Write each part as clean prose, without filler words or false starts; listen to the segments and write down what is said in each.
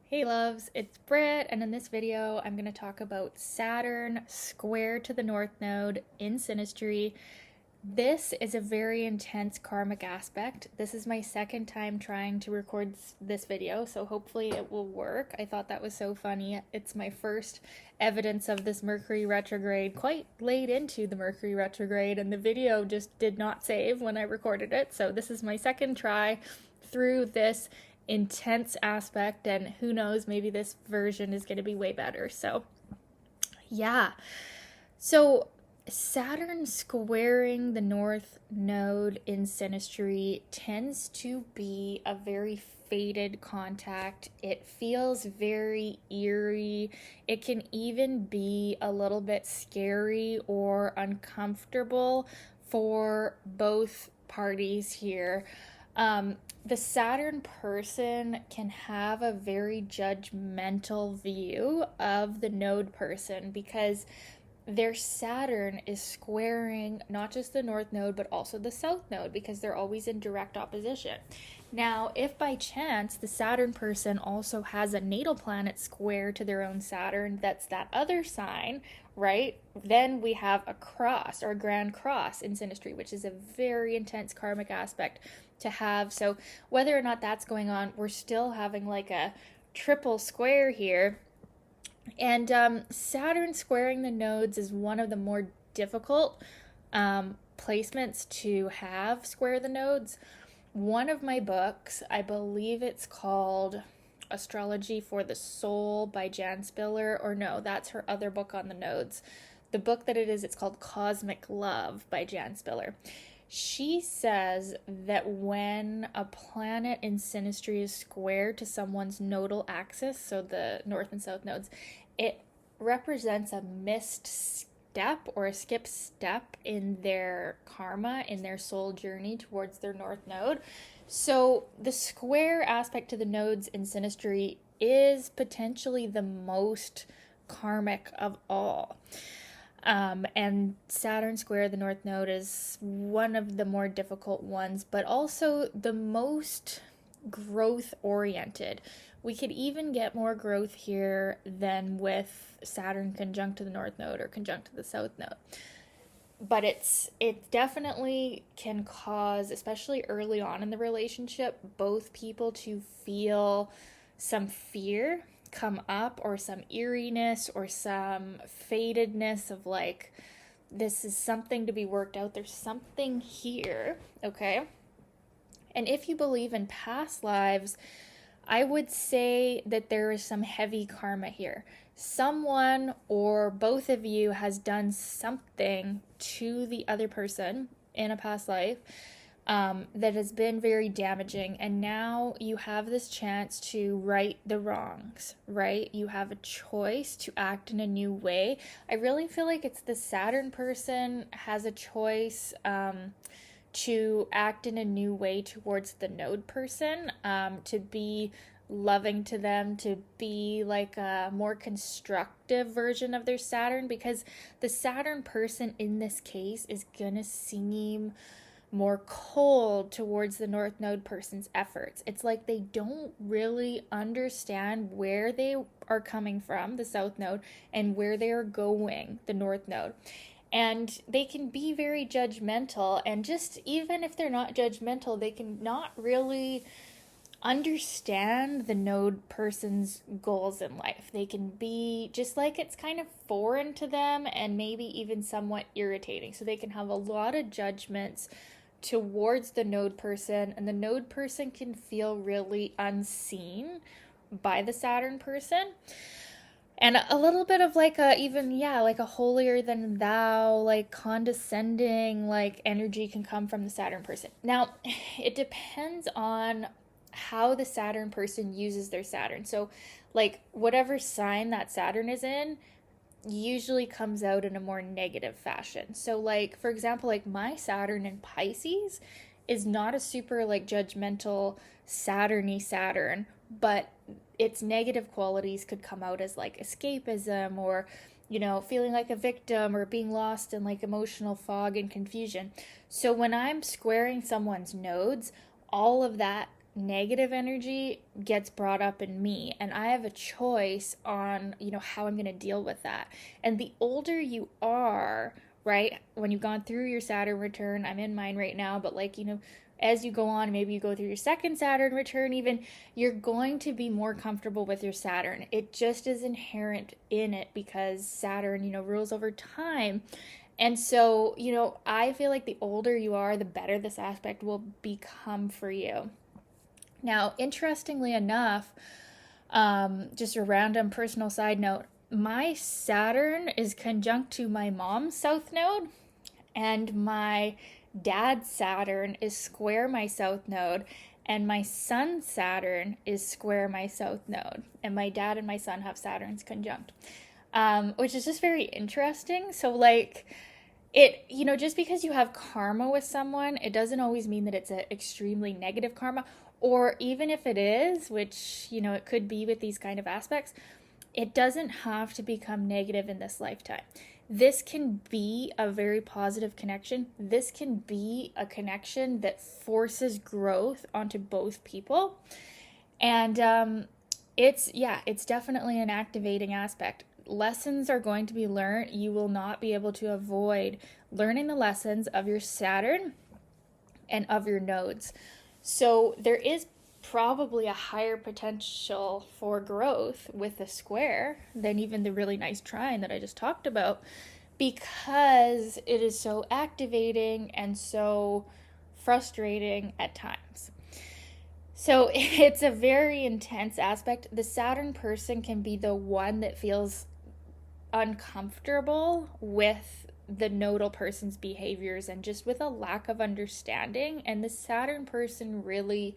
Hey loves, it's Britt, and in this video I'm going to talk about Saturn square to the North Node in Synastry. This is a very intense karmic aspect. This is my second time trying to record this video, so hopefully it will work. I thought that was so funny. It's my first evidence of this Mercury retrograde, quite late into the Mercury retrograde, and the video just did not save when I recorded it, so this is my second try through this intense aspect, and who knows, maybe this version is going to be way better. So yeah, so Saturn squaring the North Node in Synastry tends to be a very fated contact. It feels very eerie. It can even be a little bit scary or uncomfortable for both parties here. The Saturn person can have a very judgmental view of the node person because their Saturn is squaring not just the North Node but also the South Node because they're always in direct opposition. Now, if by chance the Saturn person also has a natal planet square to their own Saturn, that's that other sign, right? Then we have a cross or a grand cross in Synastry, which is a very intense karmic aspect to have. So whether or not that's going on, we're still having like a triple square here. And Saturn squaring the nodes is one of the more difficult placements to have square the nodes. One of my books, I believe it's called Astrology for the Soul by Jan Spiller, or no, that's her other book on the nodes. The book that it is, it's called Cosmic Love by Jan Spiller. She says that when a planet in Synastry is square to someone's nodal axis, so the north and south nodes, it represents a missed step or a skip step in their karma, in their soul journey towards their north node. So the square aspect to the nodes in Synastry is potentially the most karmic of all. And Saturn square the North Node is one of the more difficult ones, but also the most growth oriented. We could even get more growth here than with Saturn conjunct to the North Node or conjunct to the South Node. But it definitely can cause, especially early on in the relationship, both people to feel some fear come up, or some eeriness, or some fatedness of like, this is something to be worked out. There's something here, okay? And if you believe in past lives, I would say that there is some heavy karma here. Someone or both of you has done something to the other person in a past life that has been very damaging, and now you have this chance to right the wrongs, right? You have a choice to act in a new way. I really feel like it's the Saturn person has a choice to act in a new way towards the node person, to be loving to them, to be like a more constructive version of their Saturn, because the Saturn person in this case is gonna seem more cold towards the North Node person's efforts. It's like they don't really understand where they are coming from, the South Node, and where they are going, the North Node. And they can be very judgmental, and just even if they're not judgmental, they can not really understand the node person's goals in life. They can be just like it's kind of foreign to them and maybe even somewhat irritating. So they can have a lot of judgments towards the node person, and the node person can feel really unseen by the Saturn person. And a little bit of like a, even, yeah, like a holier than thou, like condescending, like energy can come from the Saturn person. Now, it depends on how the Saturn person uses their Saturn. So, like, whatever sign that Saturn is in usually comes out in a more negative fashion. So, like, for example, like my Saturn in Pisces is not a super, like, judgmental Saturn-y Saturn, but its negative qualities could come out as like escapism, or feeling like a victim, or being lost in like emotional fog and confusion. So when I'm squaring someone's nodes, all of that negative energy gets brought up in me, and I have a choice on, how I'm going to deal with that. And the older you are, right, when you've gone through your Saturn return, I'm in mine right now, but like, as you go on, maybe you go through your second Saturn return even, you're going to be more comfortable with your Saturn. It just is inherent in it because Saturn, rules over time. And so, I feel like the older you are, the better this aspect will become for you. Now, interestingly enough, just a random personal side note, my Saturn is conjunct to my mom's south node, and my dad's Saturn is square my south node, and my son's Saturn is square my south node. And my dad and my son have Saturns conjunct, which is just very interesting. So, like, just because you have karma with someone, it doesn't always mean that it's an extremely negative karma. Or even if it is, which, it could be with these kind of aspects, it doesn't have to become negative in this lifetime. This can be a very positive connection. This can be a connection that forces growth onto both people. And it's definitely an activating aspect. Lessons are going to be learned. You will not be able to avoid learning the lessons of your Saturn and of your nodes. So there is probably a higher potential for growth with the square than even the really nice trine that I just talked about, because it is so activating and so frustrating at times. So it's a very intense aspect. The Saturn person can be the one that feels uncomfortable with the nodal person's behaviors and just with a lack of understanding. And the Saturn person really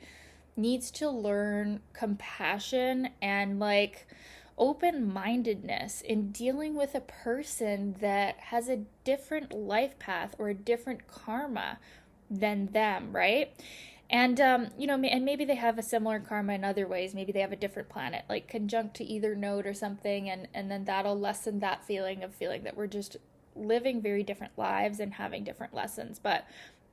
needs to learn compassion and like open-mindedness in dealing with a person that has a different life path or a different karma than them, right? And, and maybe they have a similar karma in other ways. Maybe they have a different planet, like conjunct to either node or something, and then that'll lessen that feeling that we're just living very different lives and having different lessons. But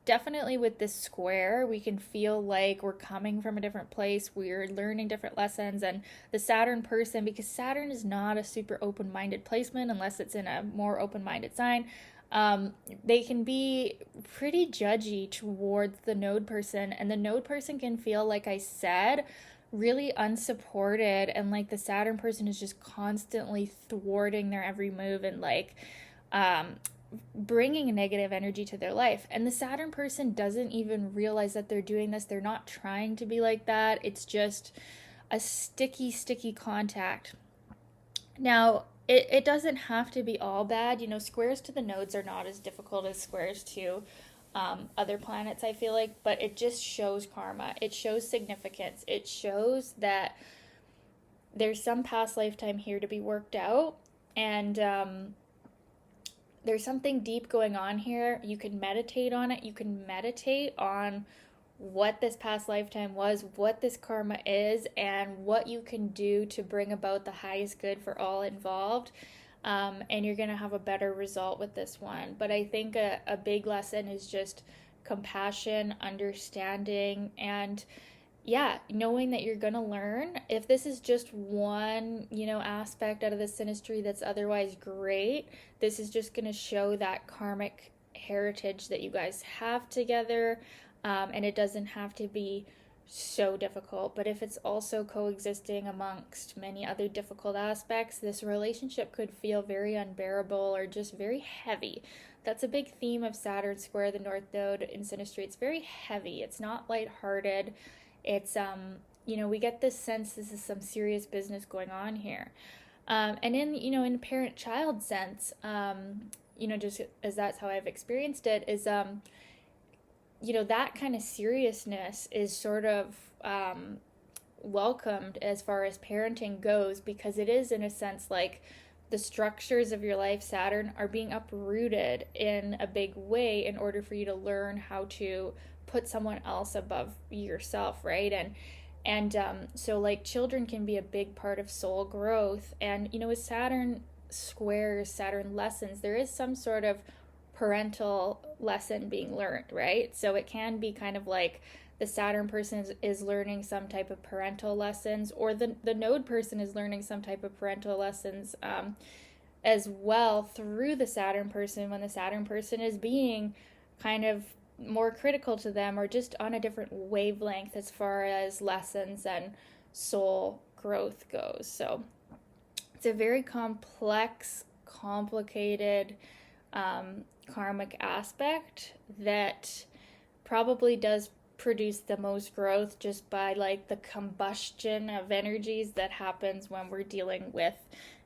definitely with this square, we can feel like we're coming from a different place. We're learning different lessons. And the Saturn person, because Saturn is not a super open-minded placement unless it's in a more open-minded sign, they can be pretty judgy towards the node person, and the node person can feel, like I said, really unsupported, and like the Saturn person is just constantly thwarting their every move and like bringing a negative energy to their life. And the Saturn person doesn't even realize that they're doing this. They're not trying to be like that. It's just a sticky contact. Now, it doesn't have to be all bad. Squares to the nodes are not as difficult as squares to other planets, I feel like, but it just shows karma. It shows significance. It shows that there's some past lifetime here to be worked out, and there's something deep going on here. You can meditate on it. You can meditate on what this past lifetime was, what this karma is, and what you can do to bring about the highest good for all involved. And you're going to have a better result with this one. But I think a big lesson is just compassion, understanding, and knowing that you're going to learn. If this is just one, aspect out of the synastry that's otherwise great, this is just going to show that karmic heritage that you guys have together. And it doesn't have to be so difficult. But if it's also coexisting amongst many other difficult aspects, this relationship could feel very unbearable or just very heavy. That's a big theme of Saturn square the North Node in Synastry. It's very heavy. It's not lighthearted. It's, we get this sense this is some serious business going on here. And in parent-child sense, just as that's how I've experienced it, is, that kind of seriousness is sort of welcomed as far as parenting goes, because it is, in a sense, like the structures of your life, Saturn, are being uprooted in a big way in order for you to learn how to put someone else above yourself, right? And so like children can be a big part of soul growth. And, with Saturn squares, Saturn lessons, there is some sort of parental lesson being learned, right? So it can be kind of like the Saturn person is learning some type of parental lessons, or the node person is learning some type of parental lessons as well through the Saturn person, when the Saturn person is being kind of more critical to them, or just on a different wavelength as far as lessons and soul growth goes. So it's a very complex, complicated karmic aspect that probably does produce the most growth just by like the combustion of energies that happens when we're dealing with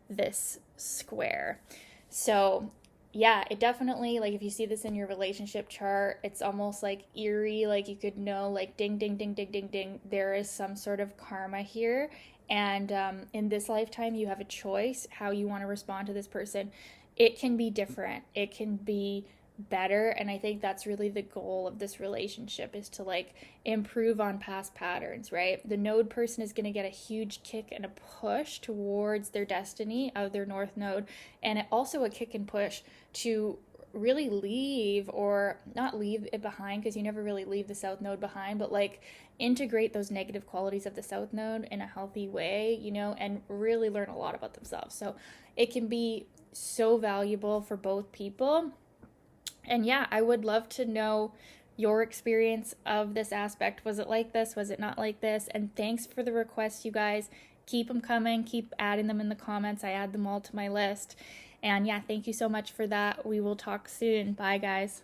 this square. So yeah, it definitely, like if you see this in your relationship chart, it's almost like eerie, like you could know like ding ding ding ding ding ding, there is some sort of karma here. And in this lifetime you have a choice how you want to respond to this person. It can be different, it can be better, and I think that's really the goal of this relationship, is to like improve on past patterns, right? The node person is going to get a huge kick and a push towards their destiny of their north node, and also a kick and push to really leave, or not leave it behind, because you never really leave the south node behind, but like integrate those negative qualities of the south node in a healthy way, you know, and really learn a lot about themselves. So it can be so valuable for both people. And yeah, I would love to know your experience of this aspect. Was it like this? Was it not like this? And thanks for the requests, you guys. Keep them coming. Keep adding them in the comments. I add them all to my list. And yeah, thank you so much for that. We will talk soon. Bye, guys.